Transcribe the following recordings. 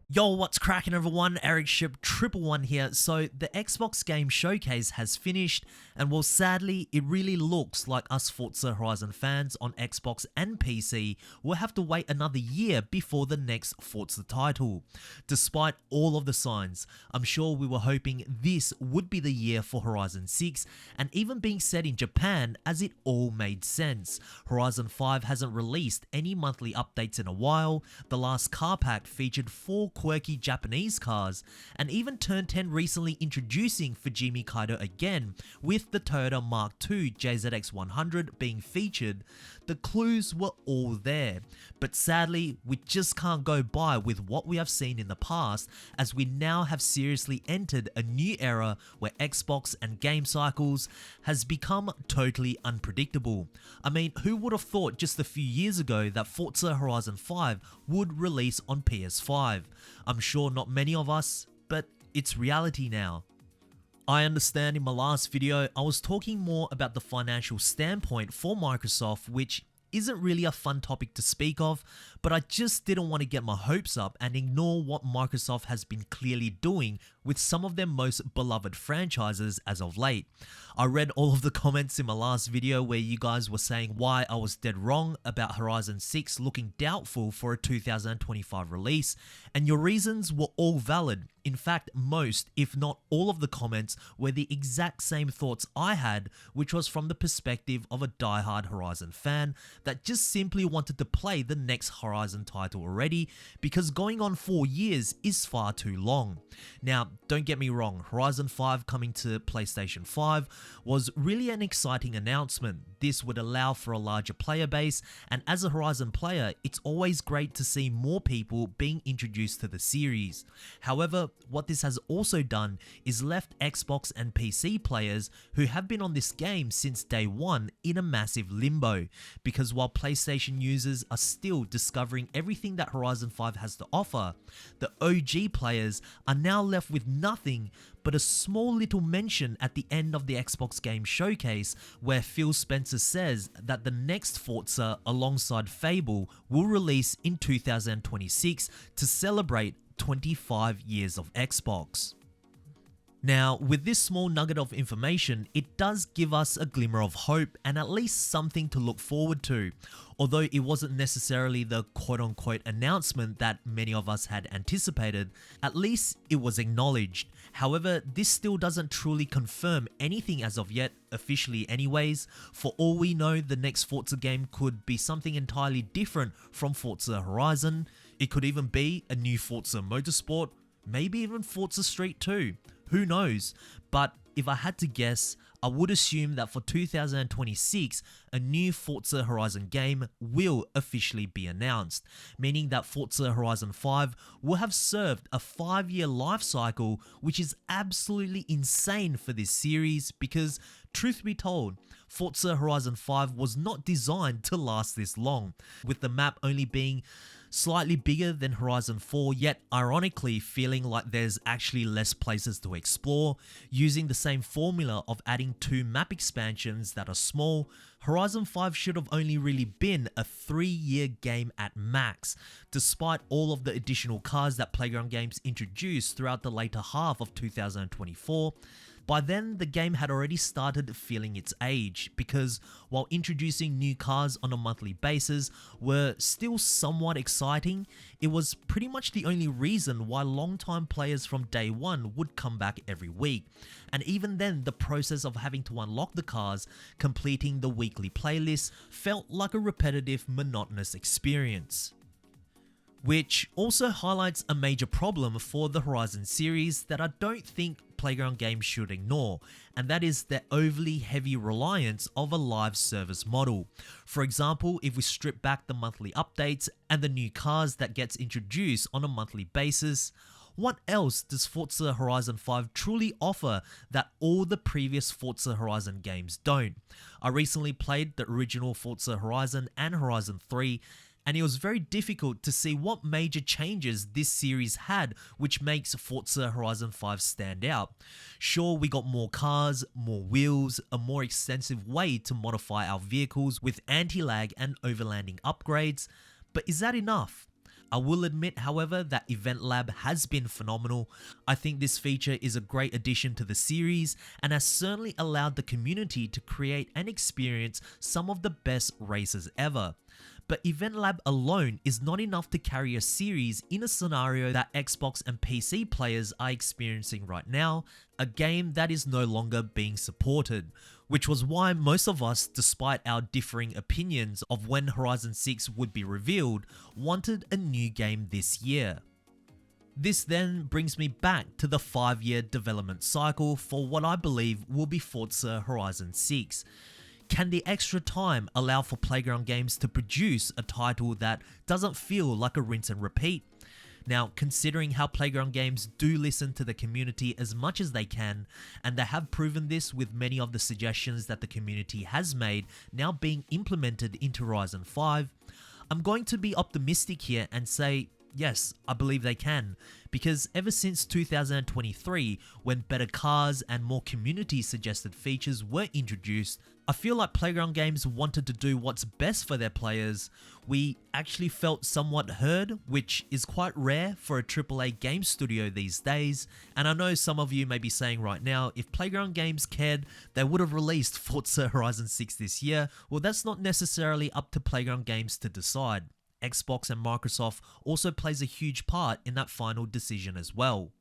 Yo, what's cracking everyone? Ericship 111 here. So the Xbox Game Showcase has finished, and well, sadly, it really looks like us Forza Horizon fans on Xbox and PC will have to wait another year before the next Forza title. Despite all of the signs, I'm sure we were hoping this would be the year for Horizon 6, and even being set in Japan, as it all made sense. Horizon 5 hasn't released any monthly updates in a while. The last car pack featured 4 quirky Japanese cars, and even Turn 10 recently introducing Fujimi Kaido again, with the Toyota Mark II JZX100 being featured. The clues were all there, but sadly we just can't go by with what we have seen in the past, as we now have seriously entered a new era where Xbox and game cycles has become totally unpredictable. I mean, who would have thought just a few years ago that Forza Horizon 5 would release on PS5? I'm sure not many of us, but it's reality now. I understand in my last video I was talking more about the financial standpoint for Microsoft, which isn't really a fun topic to speak of, but I just didn't want to get my hopes up and ignore what Microsoft has been clearly doing with some of their most beloved franchises as of late. I read all of the comments in my last video where you guys were saying why I was dead wrong about Horizon 6 looking doubtful for a 2025 release, and your reasons were all valid. In fact, most, if not all of the comments were the exact same thoughts I had, which was from the perspective of a diehard Horizon fan that just simply wanted to play the next Horizon title already, because going on 4 years is far too long. Now, don't get me wrong, Horizon 5 coming to PlayStation 5 was really an exciting announcement. This would allow for a larger player base, and as a Horizon player, it's always great to see more people being introduced to the series. However, what this has also done is left Xbox and PC players who have been on this game since day one in a massive limbo, because while PlayStation users are still discovering everything that Horizon 5 has to offer, the OG players are now left with nothing but a small little mention at the end of the Xbox Game Showcase where Phil Spencer says that the next Forza alongside Fable will release in 2026 to celebrate 25 years of Xbox. Now, with this small nugget of information, it does give us a glimmer of hope and at least something to look forward to. Although it wasn't necessarily the quote-unquote announcement that many of us had anticipated, at least it was acknowledged. However, this still doesn't truly confirm anything as of yet, officially anyways. For all we know, the next Forza game could be something entirely different from Forza Horizon. It could even be a new Forza Motorsport, maybe even Forza Street 2. Who knows? But if I had to guess, I would assume that for 2026, a new Forza Horizon game will officially be announced, meaning that Forza Horizon 5 will have served a 5-year life cycle, which is absolutely insane for this series because, truth be told, Forza Horizon 5 was not designed to last this long, with the map only being slightly bigger than Horizon 4, yet ironically feeling like there's actually less places to explore. Using the same formula of adding 2 map expansions that are small, Horizon 5 should have only really been a 3-year game at max, despite all of the additional cars that Playground Games introduced throughout the later half of 2024. By then, the game had already started feeling its age, because while introducing new cars on a monthly basis were still somewhat exciting, it was pretty much the only reason why long-time players from day one would come back every week. And even then, the process of having to unlock the cars, completing the weekly playlists, felt like a repetitive, monotonous experience. Which also highlights a major problem for the Horizon series that I don't think Playground Games should ignore, and that is the overly heavy reliance of a live service model. For example, if we strip back the monthly updates and the new cars that gets introduced on a monthly basis, what else does Forza Horizon 5 truly offer that all the previous Forza Horizon games don't? I recently played the original Forza Horizon and Horizon 3, and it was very difficult to see what major changes this series had which makes Forza Horizon 5 stand out. Sure, we got more cars, more wheels, a more extensive way to modify our vehicles with anti-lag and overlanding upgrades, but is that enough? I will admit, however, that Event Lab has been phenomenal. I think this feature is a great addition to the series and has certainly allowed the community to create and experience some of the best races ever. But Event Lab alone is not enough to carry a series in a scenario that Xbox and PC players are experiencing right now, a game that is no longer being supported, which was why most of us, despite our differing opinions of when Horizon 6 would be revealed, wanted a new game this year. This then brings me back to the 5-year development cycle for what I believe will be Forza Horizon 6. Can the extra time allow for Playground Games to produce a title that doesn't feel like a rinse and repeat? Now, considering how Playground Games do listen to the community as much as they can, and they have proven this with many of the suggestions that the community has made now being implemented into Horizon 5, I'm going to be optimistic here and say, yes, I believe they can, because ever since 2023, when better cars and more community-suggested features were introduced, I feel like Playground Games wanted to do what's best for their players. We actually felt somewhat heard, which is quite rare for a AAA game studio these days, and I know some of you may be saying right now, if Playground Games cared, they would have released Forza Horizon 6 this year. Well, that's not necessarily up to Playground Games to decide. Xbox and Microsoft also plays a huge part in that final decision as well.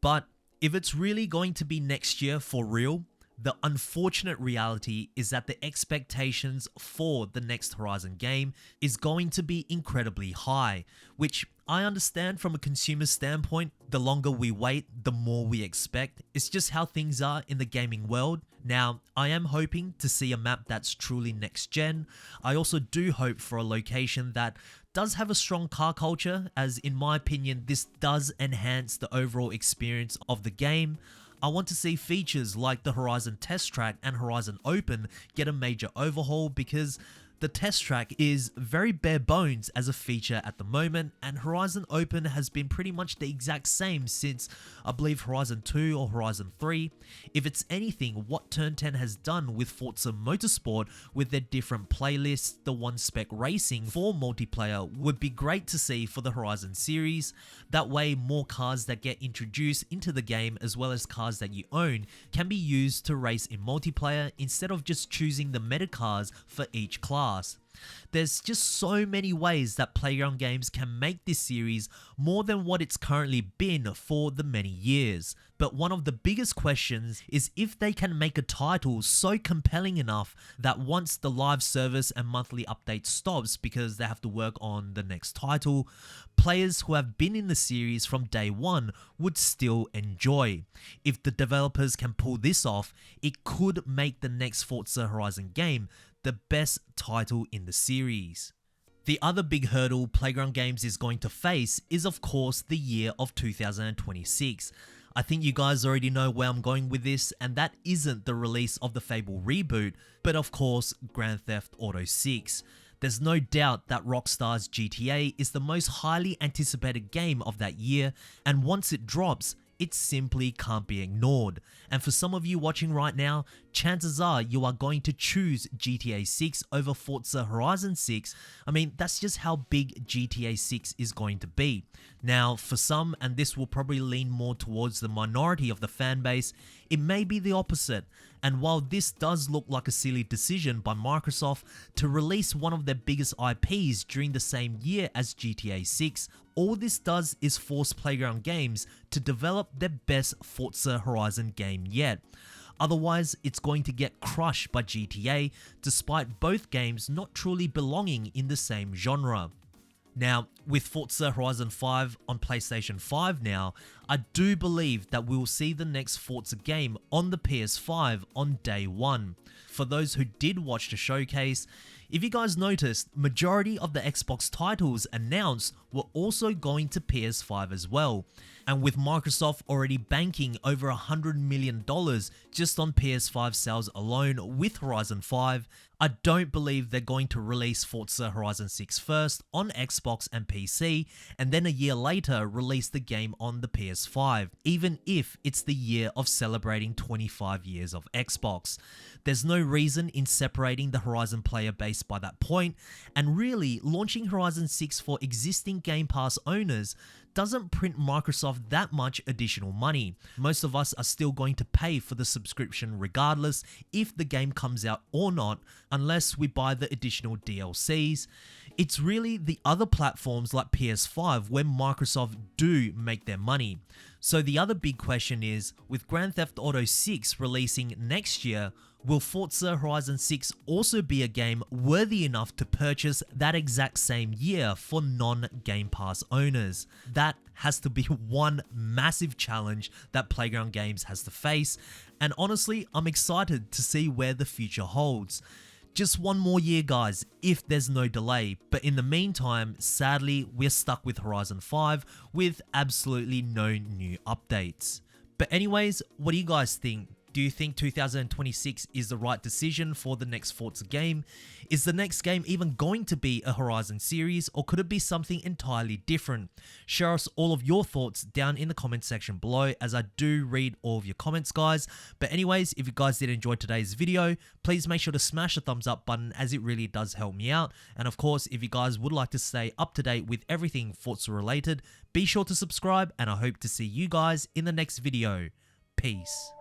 But if it's really going to be next year for real, the unfortunate reality is that the expectations for the next Horizon game is going to be incredibly high, which I understand from a consumer standpoint. The longer we wait, the more we expect. It's just how things are in the gaming world. Now, I am hoping to see a map that's truly next gen. I also do hope for a location that does have a strong car culture, as in my opinion, this does enhance the overall experience of the game. I want to see features like the Horizon Test Track and Horizon Open get a major overhaul, because the Test Track is very bare bones as a feature at the moment, and Horizon Open has been pretty much the exact same since, I believe, Horizon 2 or Horizon 3. If it's anything, what Turn 10 has done with Forza Motorsport with their different playlists, the one-spec racing for multiplayer, would be great to see for the Horizon series. That way, more cars that get introduced into the game, as well as cars that you own, can be used to race in multiplayer instead of just choosing the meta cars for each class. There's just so many ways that Playground Games can make this series more than what it's currently been for the many years. But one of the biggest questions is if they can make a title so compelling enough that once the live service and monthly update stops because they have to work on the next title, players who have been in the series from day one would still enjoy. If the developers can pull this off, it could make the next Forza Horizon game the best title in the series. The other big hurdle Playground Games is going to face is, of course, the year of 2026. I think you guys already know where I'm going with this, and that isn't the release of the Fable reboot, but of course, Grand Theft Auto 6. There's no doubt that Rockstar's GTA is the most highly anticipated game of that year, and once it drops, it simply can't be ignored. And for some of you watching right now, chances are you are going to choose GTA 6 over Forza Horizon 6. I mean, that's just how big GTA 6 is going to be. Now, for some, and this will probably lean more towards the minority of the fan base, it may be the opposite. And while this does look like a silly decision by Microsoft to release one of their biggest IPs during the same year as GTA 6, all this does is force Playground Games to develop their best Forza Horizon game yet. Otherwise, it's going to get crushed by GTA, despite both games not truly belonging in the same genre. Now, with Forza Horizon 5 on PlayStation 5 now, I do believe that we will see the next Forza game on the PS5 on day one. For those who did watch the showcase, if you guys noticed, majority of the Xbox titles announced were also going to PS5 as well. And with Microsoft already banking over $100 million just on PS5 sales alone with Horizon 5, I don't believe they're going to release Forza Horizon 6 first on Xbox and PC, and then a year later release the game on the PS5, even if it's the year of celebrating 25 years of Xbox. There's no reason in separating the Horizon player base by that point, and really, launching Horizon 6 for existing Game Pass owners doesn't print Microsoft that much additional money. Most of us are still going to pay for the subscription regardless if the game comes out or not, unless we buy the additional DLCs. It's really the other platforms like PS5 where Microsoft do make their money. So the other big question is, with Grand Theft Auto 6 releasing next year, will Forza Horizon 6 also be a game worthy enough to purchase that exact same year for non-Game Pass owners? That has to be one massive challenge that Playground Games has to face, and honestly, I'm excited to see where the future holds. Just one more year, guys, if there's no delay, but in the meantime, sadly, we're stuck with Horizon 5 with absolutely no new updates. But anyways, what do you guys think? Do you think 2026 is the right decision for the next Forza game? Is the next game even going to be a Horizon series, or could it be something entirely different? Share us all of your thoughts down in the comment section below, as I do read all of your comments, guys. But anyways, if you guys did enjoy today's video, please make sure to smash the thumbs up button, as it really does help me out. And of course, if you guys would like to stay up to date with everything Forza related, be sure to subscribe, and I hope to see you guys in the next video. Peace.